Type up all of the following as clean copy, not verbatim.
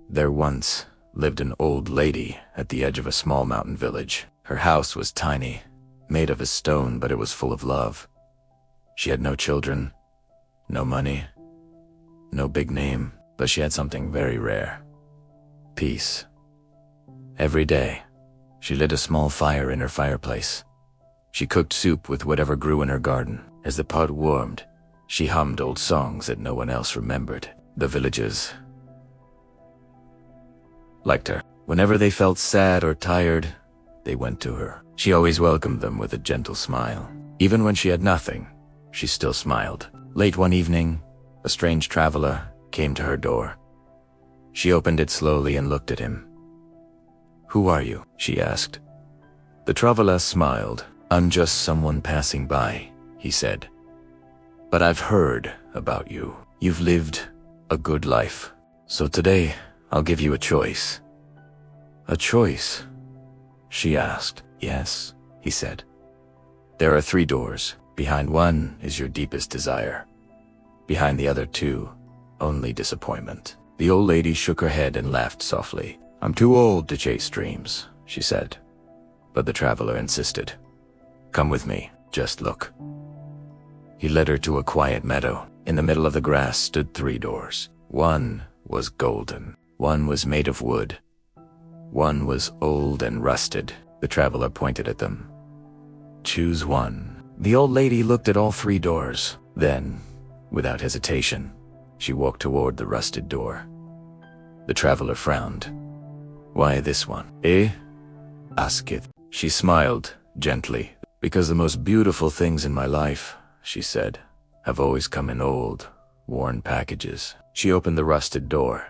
There once lived an old lady at the edge of a small mountain village. Her house was tiny, made of a stone, but it was full of love. She had no children, no money, no big name, but she had something very rare: peace. Every day, she lit a small fire in her fireplace. She cooked soup with whatever grew in her garden. As the pot warmed, she hummed old songs that no one else remembered. The villagers liked her. Whenever they felt sad or tired, they went to her. She always welcomed them with a gentle smile. Even when she had nothing, she still smiled. Late one evening, a strange traveler came to her door. She opened it slowly and looked at him. "Who are you?" she asked. The traveler smiled. "I'm just someone passing by," he said. "But I've heard about you. You've lived a good life. So today, I'll give you a choice." "A choice?" she asked. "Yes," he said. "There are 3 doors. Behind one is your deepest desire. Behind the other 2, only disappointment." The old lady shook her head and laughed softly. "I'm too old to chase dreams," she said. But the traveler insisted. "Come with me, just look." He led her to a quiet meadow. In the middle of the grass stood 3 doors. One was golden. One was made of wood. One was old and rusted. The traveler pointed at them. "Choose one." The old lady looked at all 3 doors. Then, without hesitation, she walked toward the rusted door. The traveler frowned. "Why this one, eh?" asked it. She smiled gently. "Because the most beautiful things in my life," she said, "have always come in old, worn packages." She opened the rusted door.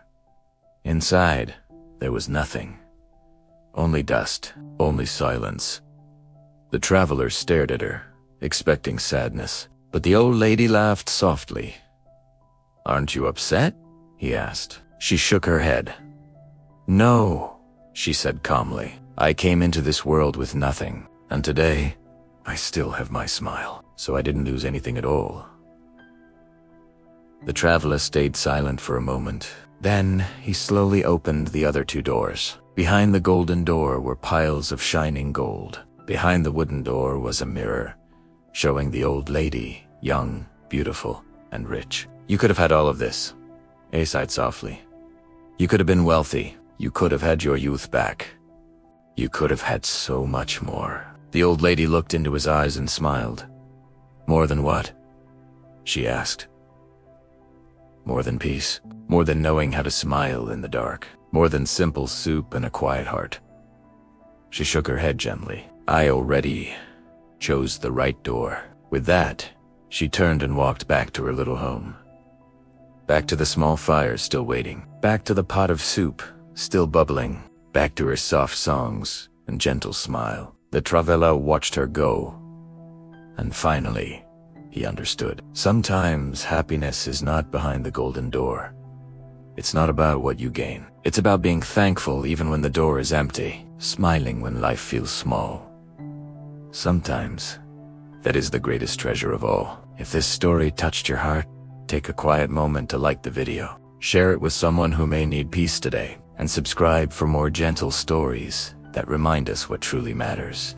Inside, there was nothing. Only dust, only silence. The traveler stared at her, expecting sadness, but the old lady laughed softly. "Aren't you upset?" he asked. She shook her head. "No," she said calmly. "I came into this world with nothing, and today, I still have my smile, so I didn't lose anything at all." The traveler stayed silent for a moment. Then he slowly opened the other 2 doors. Behind the golden door were piles of shining gold. Behind the wooden door was a mirror, showing the old lady, young, beautiful, and rich. "You could have had all of this," he sighed softly. "You could have been wealthy. You could have had your youth back. You could have had so much more." The old lady looked into his eyes and smiled. "More than what?" she asked. "More than peace. More than knowing how to smile in the dark. More than simple soup and a quiet heart." She shook her head gently. "I already chose the right door." With that, she turned and walked back to her little home. Back to the small fire still waiting. Back to the pot of soup still bubbling. Back to her soft songs and gentle smile. The traveler watched her go. And finally, he understood. Sometimes happiness is not behind the golden door. It's not about what you gain. It's about being thankful even when the door is empty, smiling when life feels small. Sometimes, that is the greatest treasure of all. If this story touched your heart, take a quiet moment to like the video. Share it with someone who may need peace today, and subscribe for more gentle stories that remind us what truly matters.